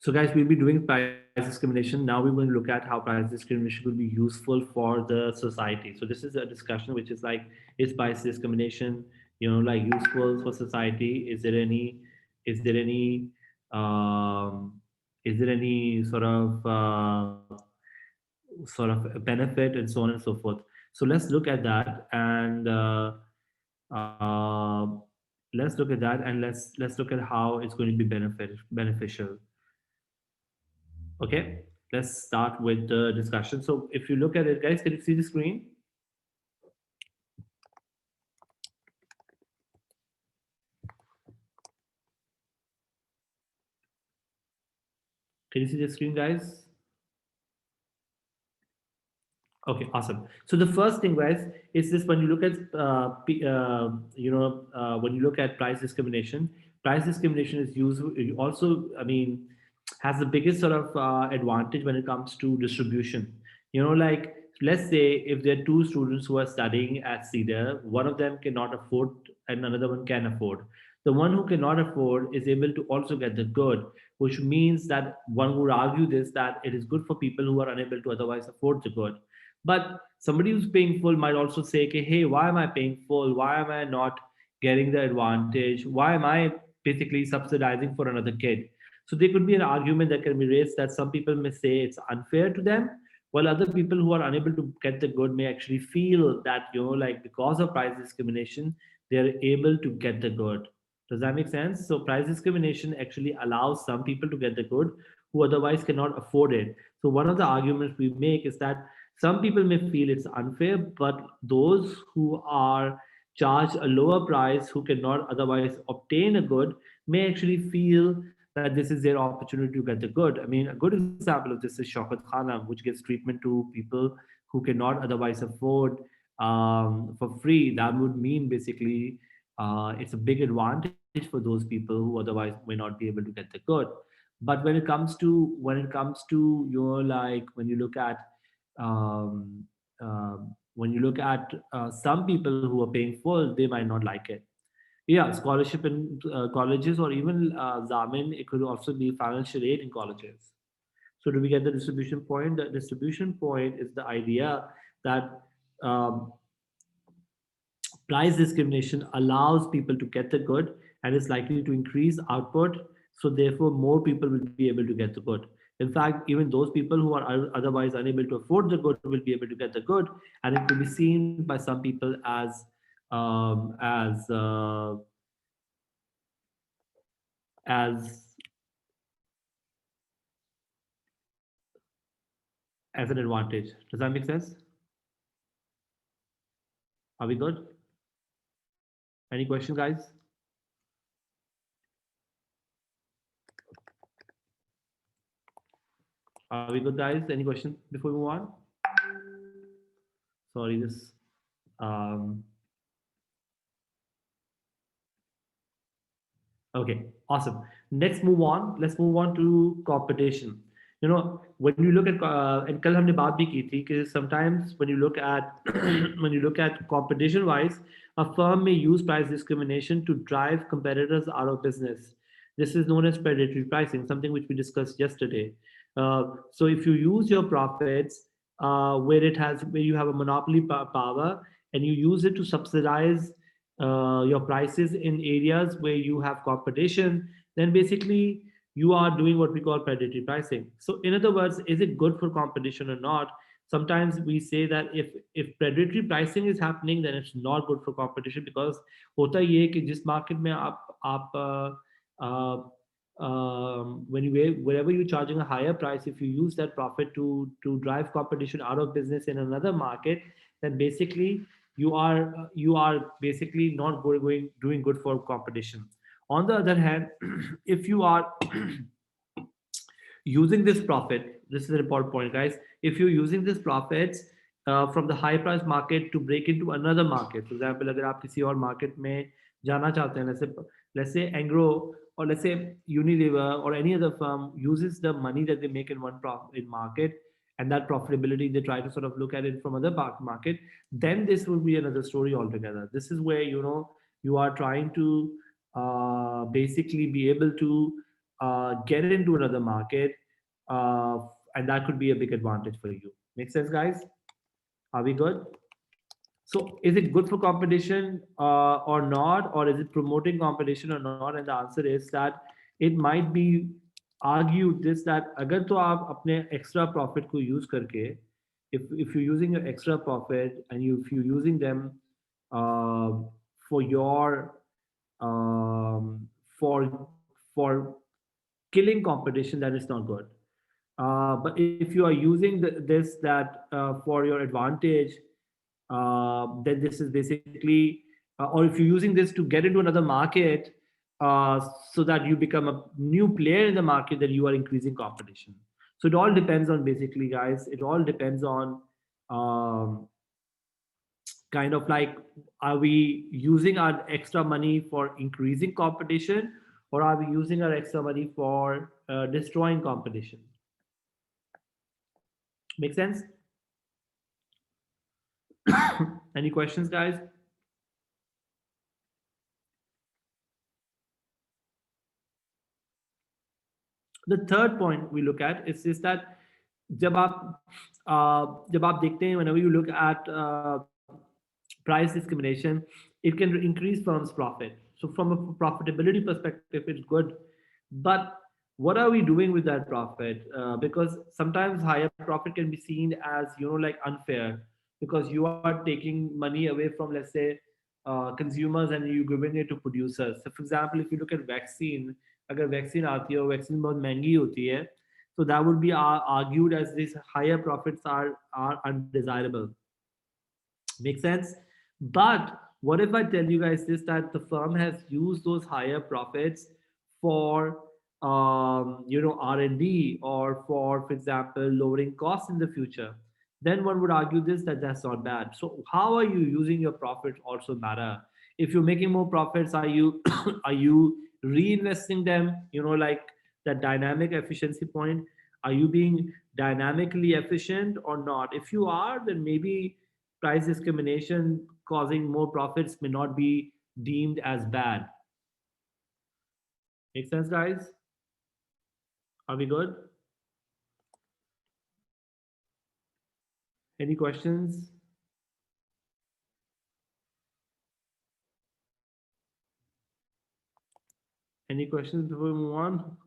So, guys, we'll be doing price discrimination. Now we're going to look at how price discrimination will be useful for the society. So, this is a discussion which is like, is price discrimination, like useful for society? Is there any, um, is there any sort of benefit and so on and so forth? So, let's look at that and uh, let's look at that and let's look at how it's going to be beneficial. Okay, let's start with the discussion. So if you look at it, guys, can you see the screen? Can you see the screen, guys? Okay, awesome. So the first thing, guys, is this: when you look at when you look at price discrimination is used also. I mean, has the biggest sort of advantage when it comes to distribution. Like, let's say if there are two students who are studying at Cedar, one of them cannot afford and another one can afford. The one who cannot afford is able to also get the good, which means that one would argue this, that it is good for people who are unable to otherwise afford the good. But somebody who's paying full might also say, okay, hey, why am I paying full? Why am I not getting the advantage? Why am I basically subsidizing for another kid? So there could be an argument that can be raised that some people may say it's unfair to them, while other people who are unable to get the good may actually feel that, like, because of price discrimination, they're able to get the good. Does that make sense? So price discrimination actually allows some people to get the good who otherwise cannot afford it. So one of the arguments we make is that some people may feel it's unfair, but those who are charged a lower price, who cannot otherwise obtain a good, may actually feel that this is their opportunity to get the good. I mean, a good example of this is Shaukat Khana, which gives treatment to people who cannot otherwise afford for free. That would mean basically it's a big advantage for those people who otherwise may not be able to get the good. But when it comes to like um, when you look at some people who are paying full, they might not like it. Yeah, scholarship in colleges, or even Zamin, it could also be financial aid in colleges. So do we get the distribution point? The distribution point is the idea that um, price discrimination allows people to get the good and is likely to increase output. So therefore, more people will be able to get the good. In fact, even those people who are otherwise unable to afford the good will be able to get the good, and it will be seen by some people um, as uh, as as an advantage. Does that make sense? Are we good? Any question, guys? Are we good, guys? Any question before we move on? Sorry, this. Um, okay, awesome. Next, move on. Let's move on to competition. When you look at and कल हमने बात भी की थी कि sometimes when you look at when you look at competition wise, a firm may use price discrimination to drive competitors out of business. This is known as predatory pricing, something which we discussed yesterday. So if you use your profits where you have a monopoly power, and you use it to subsidize your prices in areas where you have competition, then basically you are doing what we call predatory pricing. So in other words, is it good for competition or not? Sometimes we say that if predatory pricing is happening, then it's not good for competition, because होता ये है कि जिस market में आप uh, when you wherever you're charging a higher price, if you use that profit to drive competition out of business in another market, then basically you are basically not going doing good for competition. On the other hand, if you are using this profit, this is an important point, guys. If you're using this profits from the high price market to break into another market, for example, अगर आप किसी और market में जाना चाहते हैं, let's say Angro, or let's say Unilever or any other firm uses the money that they make in in market, and that profitability they try to sort of look at it from other market, then this will be another story altogether. This is where you are trying to basically be able to get into another market, uh, and that could be a big advantage for you. Make sense, guys? Are we good? So, is it good for competition or not, or is it promoting competition or not? And the answer is that it might be argued this that अगर तो आप अपने extra profit को use करके, if you're using your extra profit and if you're using them uh, for your for killing competition, that is not good. But if you are using this that for your advantage, then this is basically, or if you're using this to get into another market, so that you become a new player in the market, then you are increasing competition. So it all depends on, basically, guys. It all depends on um, kind of like, are we using our extra money for increasing competition, or are we using our extra money for destroying competition? Make sense? Any questions, guys? The third point we look at is that जब आप जब आप देखते हैं, whenever you look at price discrimination, it can increase firms' profit. So from a profitability perspective, it's good. But what are we doing with that profit? Because sometimes higher profit can be seen as, like, unfair, because you are taking money away from, let's say, consumers, and you giving it to producers. So for example, if you look at vaccine, अगर vaccine आती है और vaccine बहुत महंगी होती है, so that would be argued as these higher profits are undesirable. Make sense? But what if I tell you guys this, that the firm has used those higher profits for R&D, or for example, lowering costs in the future? Then one would argue this, that that's not bad. So how are you using your profit also matter. If you're making more profits, are you are you reinvesting them? Like that dynamic efficiency point. Are you being dynamically efficient or not? If you are, then maybe price discrimination causing more profits may not be deemed as bad. Make sense, guys? Are we good? Any questions? Any questions before we move on?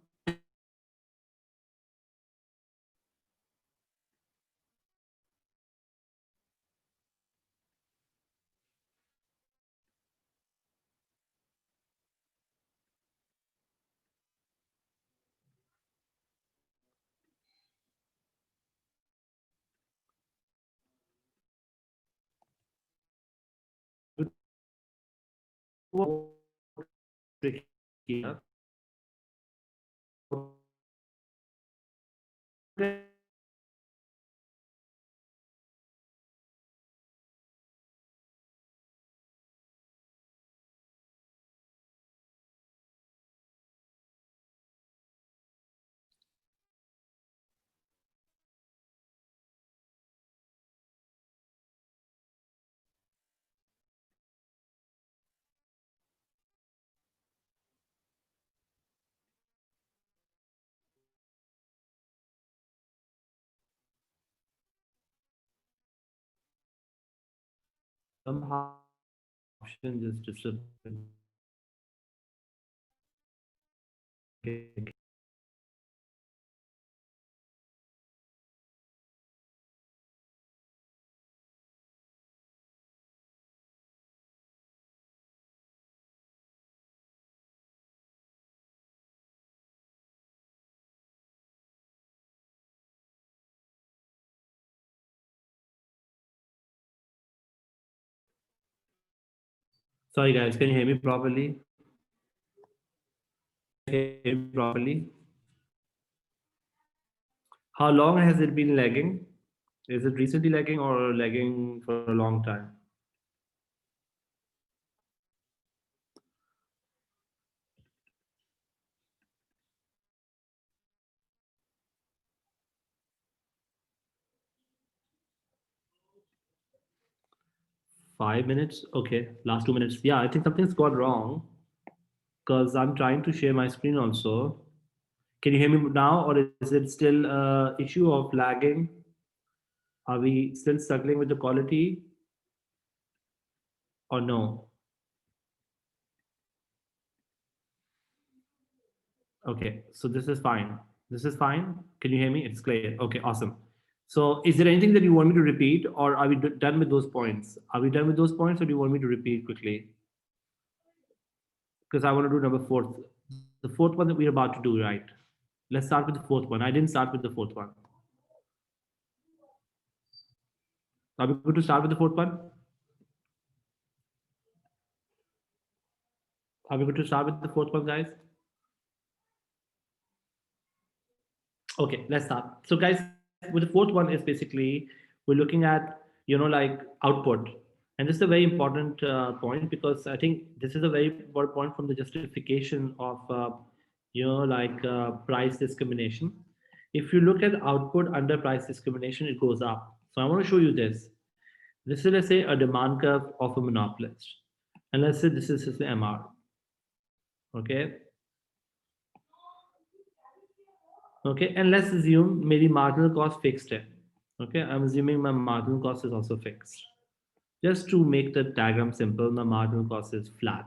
Somehow option just disappeared. Sorry, guys, can you hear me properly? Hear me properly? How long has it been lagging? Is it recently lagging or lagging for a long time? 5 minutes? Okay, last 2 minutes. Yeah, I think something's gone wrong because I'm trying to share my screen also. Can you hear me now, or is it still issue of lagging? Are we still struggling with the quality or no? Okay, so this is fine. This is fine. Can you hear me? It's clear. Okay, awesome. So, is there anything that you want me to repeat, or are we done with those points? Are we done with those points, or do you want me to repeat quickly? Because I want to do number fourth, the fourth one that we're about to do, right? Let's start with the fourth one. I didn't start with the fourth one. Are we going to start with the fourth one? Are we going to start with the fourth one, guys? Okay, let's start. So, guys, with the fourth one is basically we're looking at like output, and this is a very important point because I think this is a very important point from the justification of price discrimination. If you look at output under price discrimination, it goes up. So I want to show you this. This is, let's say, a demand curve of a monopolist, and let's say this is the MR. Okay, okay, and let's assume maybe marginal cost fixed है. Okay, I'm assuming my marginal cost is also fixed. Just to make the diagram simple, my marginal cost is flat.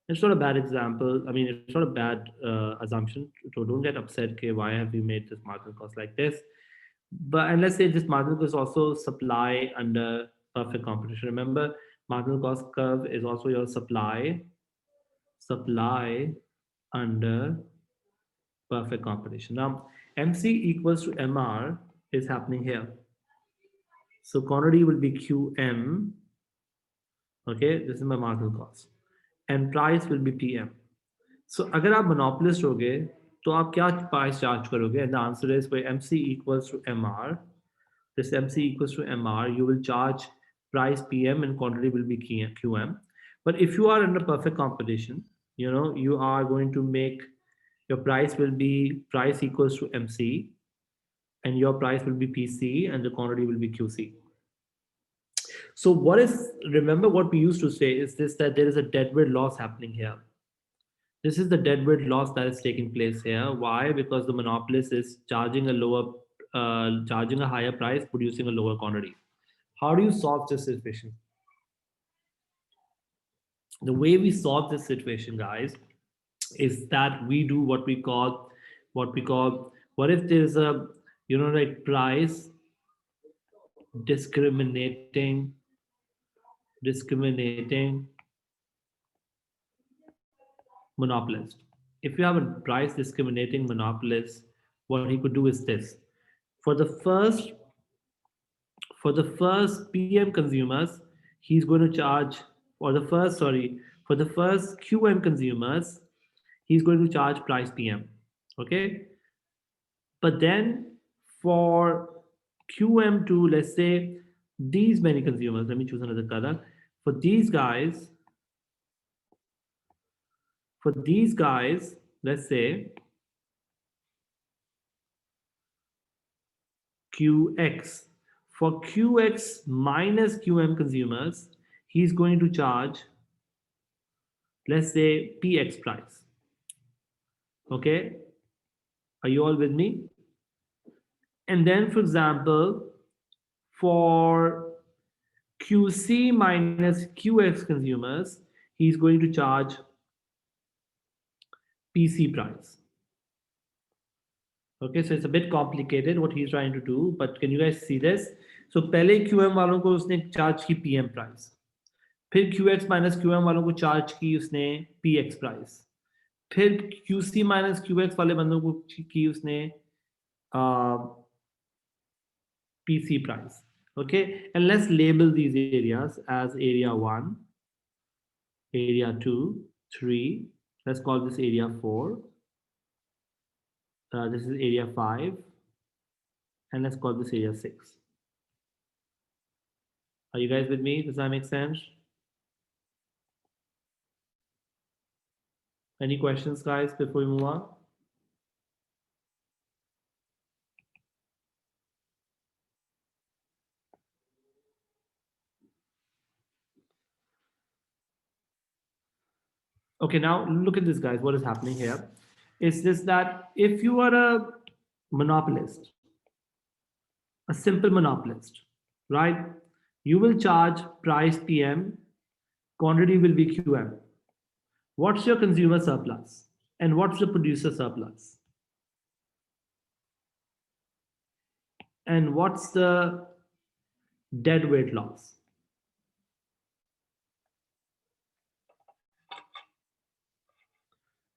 It's not a bad example. I mean, it's not a bad assumption. So don't get upset. Okay, why have we made this marginal cost like this? But and let's say this marginal cost is also supply under perfect competition. Remember, marginal cost curve is also your supply under perfect competition. Now, MC equals to MR is happening here. So quantity will be QM. Okay, this is my marginal cost. And price will be PM. So अगर आप monopolist होगे तो आप क्या price charge करोगे? And the answer is where MC equals to MR. This MC equals to MR. You will charge price PM and quantity will be QM. But if you are under perfect competition, you are going to make your price will be price equals to MC, and your price will be PC, and the quantity will be QC. So what is, remember what we used to say is this, that there is a deadweight loss happening here. This is the deadweight loss that is taking place here. Why? Because the monopolist is charging a higher price, producing a lower quantity. How do you solve this situation? The way we solve this situation, guys, is that we do what if there's a like price discriminating monopolist. If you have a price discriminating monopolist, what he could do is this. For the first PM consumers, he's going to charge for the first QM consumers, he's going to charge price PM. Okay? But then for QM2, let's say these many consumers, let me choose another color. For these guys, let's say QX. For QX minus QM consumers, he's going to charge, let's say, PX price. Okay? Are you all with me? And then, for example, for QC minus QX consumers, he's going to charge PC price. Okay, so it's a bit complicated what he's trying to do, but can you guys see this? So पहले QM वालों को उसने charge की PM price, फिर QX minus QM वालों को charge की उसने PX price, फिर QC minus QX वाले बंदों को की उसने PC price. Okay, and let's label these areas as area 1, area 2, 3. Let's call this area 4. This is area 5, and let's call this area 6. Are you guys with me? Does that make sense? Any questions, guys, before we move on? Okay, now look at this, guys. What is happening here? is this, that if you are a monopolist, a simple monopolist, right? You will charge price PM, quantity will be QM. What's your consumer surplus? And what's the producer surplus? And what's the deadweight loss?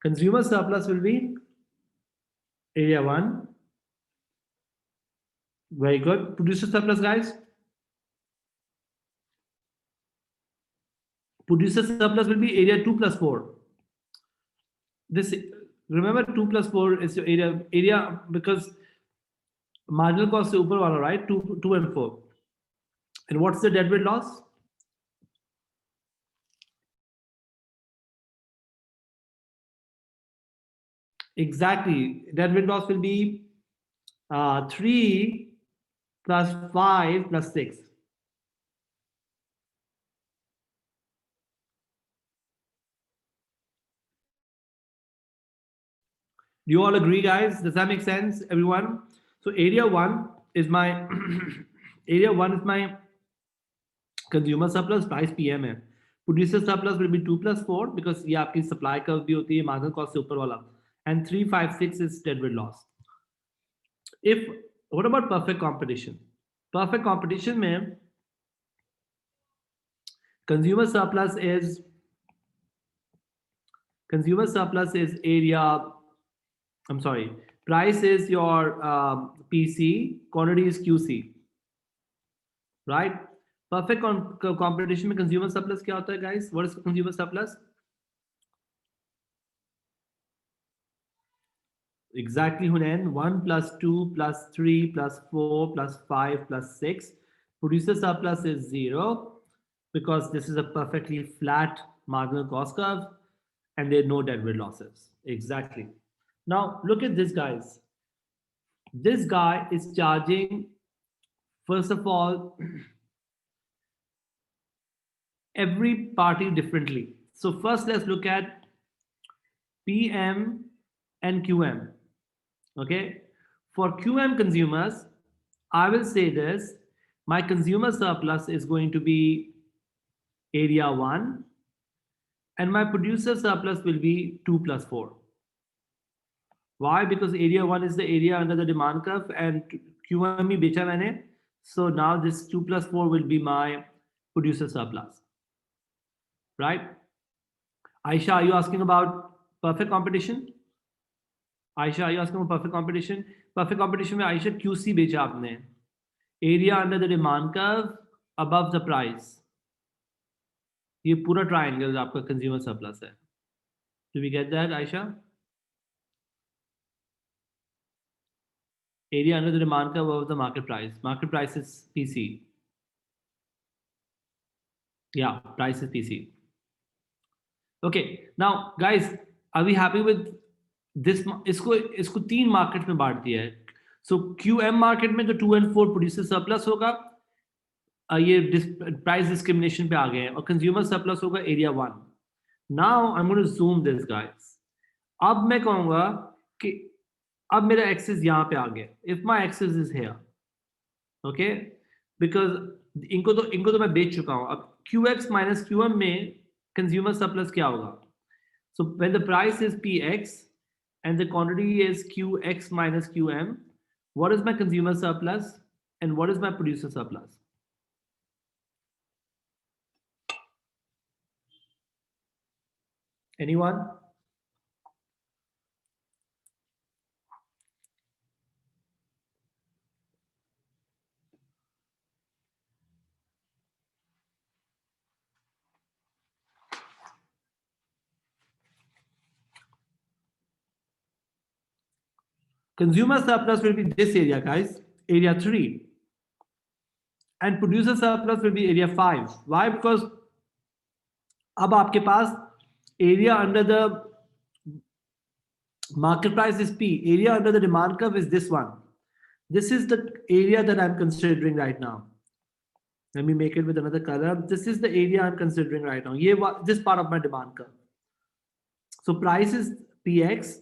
Consumer surplus will be area 1. Very good. Producer surplus, guys. Producer surplus will be area 2 plus 4. This, remember, 2 plus 4 is your area because marginal cost is upper wala, right? 2 and 4. And what's the deadweight loss? Exactly. Deadweight loss will be 3 plus 5 plus 6. Do you all agree, guys? Does that make sense, everyone? So area 1 is my area 1 is my consumer surplus, price PM है. Producer surplus will be 2 plus 4 because ये आपकी supply curve भी होती है marginal cost से ऊपर वाला. And 3, 5, 6 is deadweight loss. If, what about perfect competition? Perfect competition में consumer surplus is area, I'm sorry, price is your PC, quantity is QC, right? Perfect competition में consumer surplus क्या होता है, guys? What is consumer surplus? Exactly, Hunain. 1 plus 2 plus 3 plus 4 plus 5 plus 6. Producer surplus is 0 because this is a perfectly flat marginal cost curve and there are no deadweight losses. Exactly. Now, look at this, guys. This guy is charging, first of all, every party differently. So first, let's look at PM and QM. Okay, for QM consumers, I will say this: my consumer surplus is going to be area 1, and my producer surplus will be 2 plus 4. Why? Because area 1 is the area under the demand curve, and QM ही बेचा मैंने. So now this 2 plus 4 will be my producer surplus, right? Aisha, are you asking about perfect competition? Aisha, are you asking about perfect competition? Perfect competition में Aisha QC बेचा आपने. Area under the demand curve, above the price. ये पूरा triangle आपका consumer surplus है. Do we get that, Aisha? Area under the demand curve above the market price. Market price is PC. Yeah, price is PC. Okay, now guys, are we happy with this? इसको 3 markets में बांट दिया है. So QM market में तो 2 and 4 producer surplus होगा. ये price discrimination पे आ गए हैं और consumer surplus होगा area 1. Now I'm going to zoom this, guys. अब मैं कहूँगा कि अब मेरा axis यहाँ पे आ गया. If my axis is here, okay, because इनको तो मैं बेच चुका हूँ. अब QX minus QM में consumer surplus क्या होगा? So when the price is PX and the quantity is QX minus QM, what is my consumer surplus and what is my producer surplus? Anyone? Consumer surplus will be this area, guys, area 3. And producer surplus will be area 5. Why? Because अब आपके पास area under the market price is P. Area under the demand curve is this one. This is the area that I'm considering right now. Let me make it with another color. This is the area I'm considering right now. This part of my demand curve. So price is PX,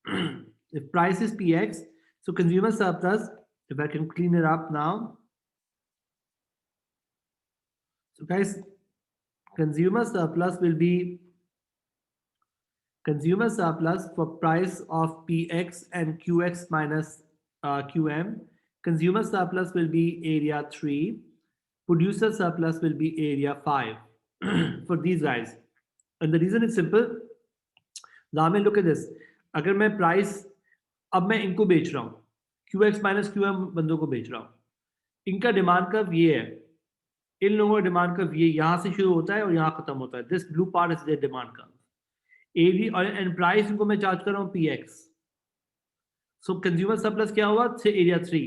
if price is Px, so consumer surplus, if I can clean it up now. So guys, consumer surplus will be consumer surplus for price of Px and Qx minus Qm. Consumer surplus will be area 3. Producer surplus will be area 5 for these guys. And the reason is simple. Zamir, look at this. अगर मैं price अब मैं इनको बेच रहा हूँ Q X minus Q M बंदों को बेच रहा हूँ इनका डिमांड कर्व ये है इन लोगों का डिमांड कर्व ये यहाँ से शुरू होता है और यहाँ खत्म होता है this blue part is their demand curve AD और एंड प्राइस इनको मैं चार्ज कर रहा हूँ P X so consumer surplus क्या हुआ एरिया 3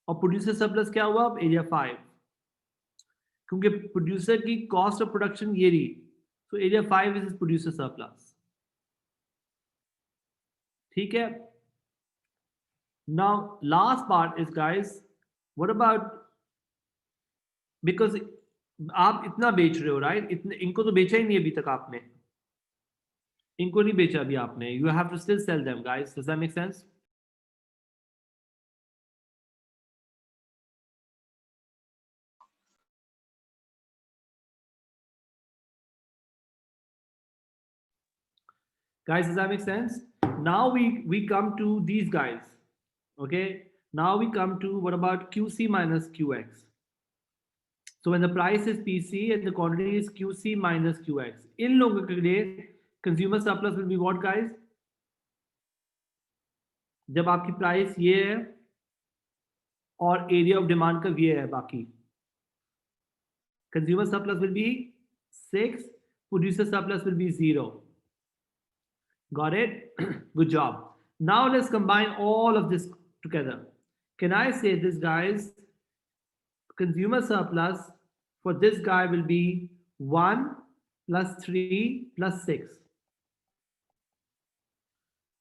और प्रोड्यूसर सरप्लस क्या हुआ अब एरिया 5 क्योंकि प्रोड्यूसर की कॉस्ट ऑफ प्रोडक्शन ये रही so area 5 is producer surplus ठीक है now last part is guys what about because आप इतना बेच रहे हो राइट इतने इनको तो बेचा ही नहीं अभी तक आपने इनको नहीं बेचा अभी आपने you have to still sell them guys does that make sense guys does that make sense now we come to these guys okay now we come to what about qc minus qx so when the price is pc and the quantity is qc minus qx in लोगों के लिए consumer surplus will be what guys जब आपकी price ये है और area of demand का ये है बाकी consumer surplus will be 6 producer surplus will be 0 got it good job now let's combine all of this together can I say this guys consumer surplus for this guy will be 1 plus 3 plus 6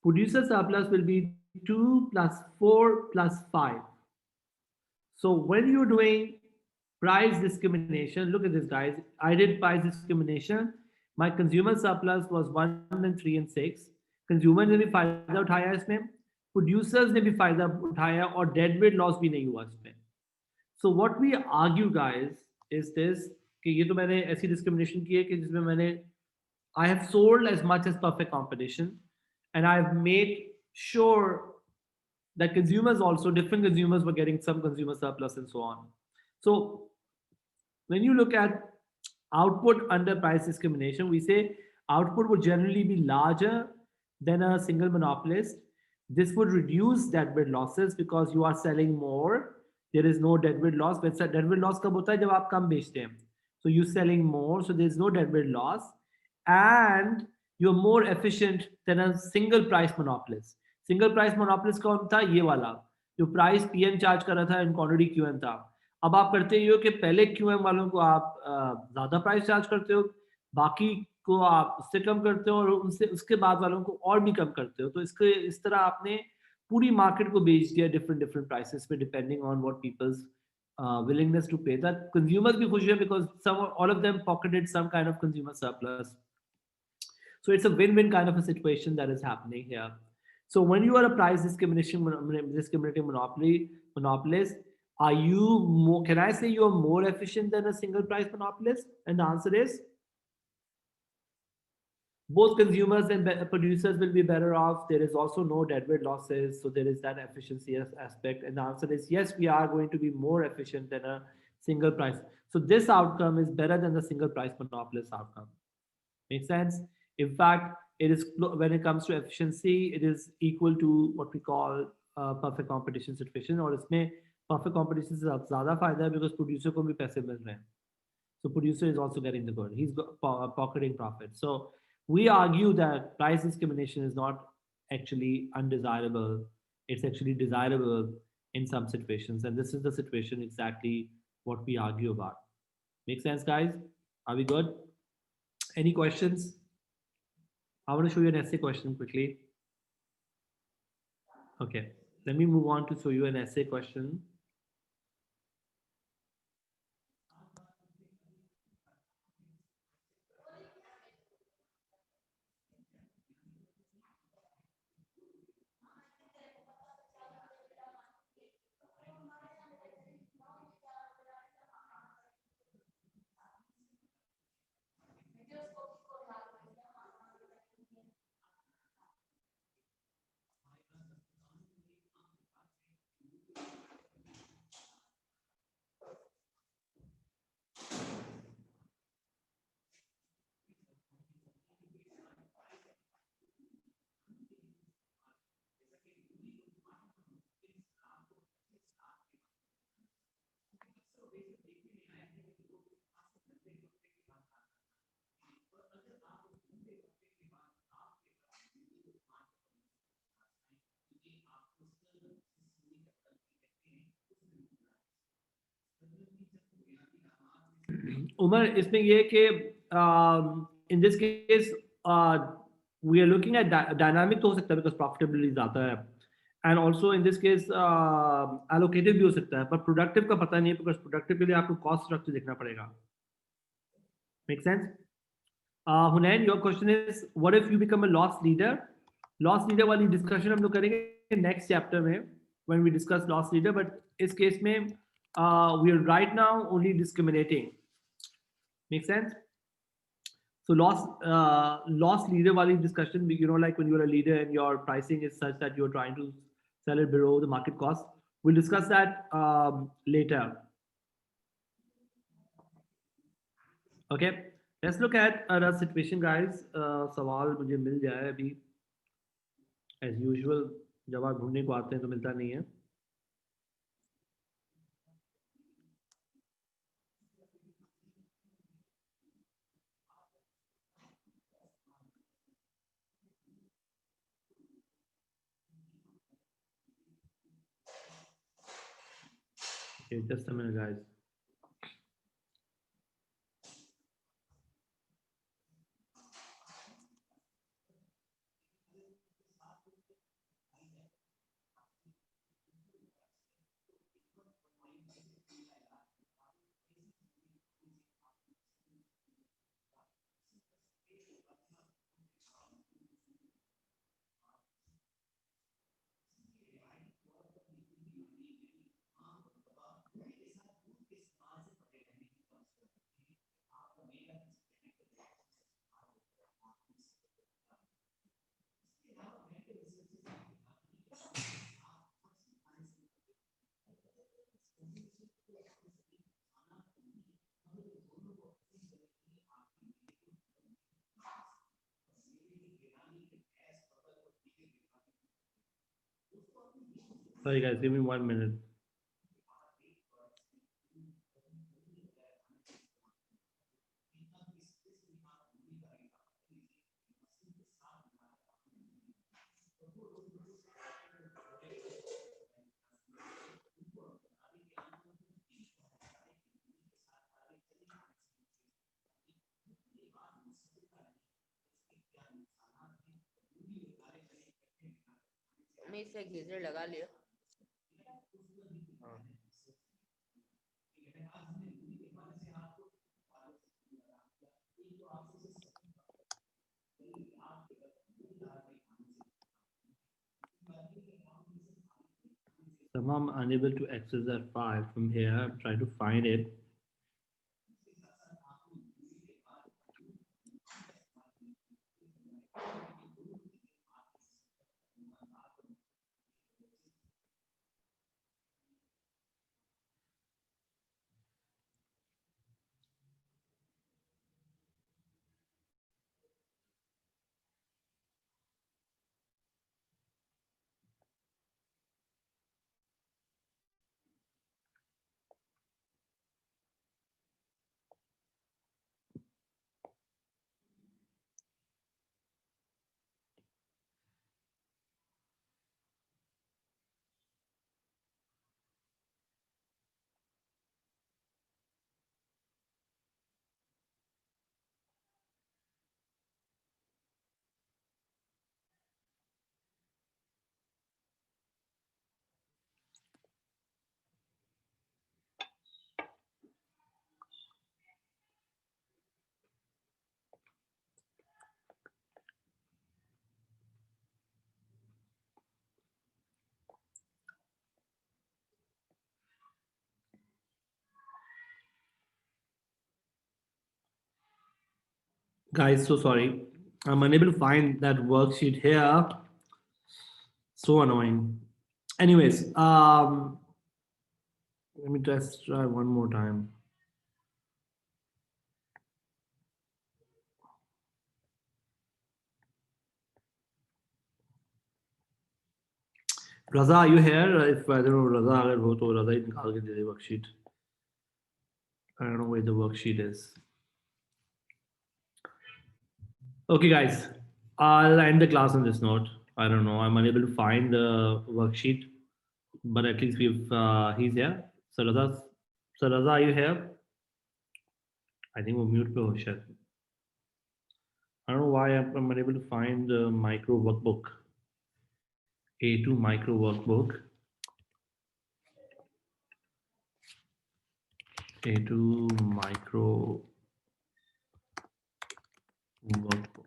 producer surplus will be 2 plus 4 plus 5 so when you're doing price discrimination look at this guys I did price discrimination my consumer surplus was 1 and 3 and 6 consumer ने भी फायदा उठाया इसमें producers ने भी फायदा उठाया और dead weight loss भी नहीं हुआ इसमें so what we argue guys is this कि ये तो मैंने ऐसी discrimination की है कि जिसमें मैंने I have sold as much as perfect competition and I've made sure that consumers also different consumers were getting some consumer surplus and so on so when you look at output under price discrimination, we say output would generally be larger than a single monopolist. This would reduce deadweight losses because you are selling more. There is no deadweight loss. But deadweight loss कब होता है जब आप कम बेचते हैं. So you're selling more, so there's no deadweight loss, and you're more efficient than a single price monopolist. Single price monopolist कौन था ये वाला जो प्राइस पीएम चार्ज कर रहा था एंड क्वांटिटी क्यूएम था अब आप करते ही हो कि पहले क्यूएम वालों को आप ज्यादा प्राइस चार्ज करते हो बाकी को आप उससे कम करते हो और उनसे उसके बाद वालों को और भी कम करते हो तो इसके इस तरह आपने पूरी मार्केट को बेच दिया डिफरेंट डिफरेंट प्राइसेस पे depending on what peoples willingness to pay that consumers भी खुश है because some all of them pocketed some kind of consumer surplus so it's a win-win kind of a situation that is happening here so when you are a price discriminating monopolist are you more can I say you are more efficient than a single price monopolist and the answer is both consumers and producers will be better off there is also no deadweight losses so there is that efficiency aspect and the answer is yes we are going to be more efficient than a single price so this outcome is better than the single price monopolist outcome makes sense in fact it is when it comes to efficiency it is equal to what we call perfect competition situation और इसमें perfect competition से ज़्यादा फायदा है because producer को भी पैसे मिल रहे हैं so producer is also getting the good he's pocketing profit so we argue that price discrimination is not actually undesirable it's actually desirable in some situations and this is the situation exactly what we argue about make sense guys are we good any questions I want to show you an essay question quickly okay let me move on to show you an essay question Umar, इसमें ये है कि in this case we are looking at dynamic तो हो सकता है because profitability ज़्यादा है, and also in this case allocative भी हो सकता है, पर productive का पता नहीं है because productive के लिए आपको cost structure देखना पड़ेगा. Make sense? Hunain, your question is what if you become a loss leader? Loss leader वाली discussion हम लोग करेंगे next chapter में when we discuss loss leader, but इस case में we are right now only discriminating. Make sense? So loss leader wali discussion, like when you're a leader and your pricing is such that you're trying to sell it below the market cost. We'll discuss that later. Okay, let's look at a situation, guys. सवाल मुझे मिल जाए अभी as usual. जब आप ढूंढने को आते हैं तो मिलता नहीं है. Okay, just a minute, guys. Sorry, guys, give me 1 minute. मैं इससे गीजर लगा लिया. Somehow I'm unable to access that file from here. I'm trying to find it. Guys, so sorry. I'm unable to find that worksheet here. So annoying. Anyways, let me just try one more time. Raza, are you here? If I don't know, Raza, अगर हो तो Raza ही निकाल के दे दे worksheet. I don't know where the worksheet is. Okay, guys, I'll end the class on this note. I don't know. I'm unable to find the worksheet, but at least he's here. So Raza, are you here? I think वो mute पे हो शायद. I don't know why I'm unable to find the micro workbook. A2 micro workbook. A2 micro workbook.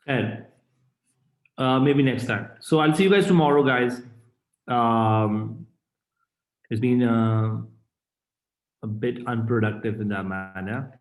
And maybe next time. So I'll see you guys tomorrow, guys. It's been a bit unproductive in that manner.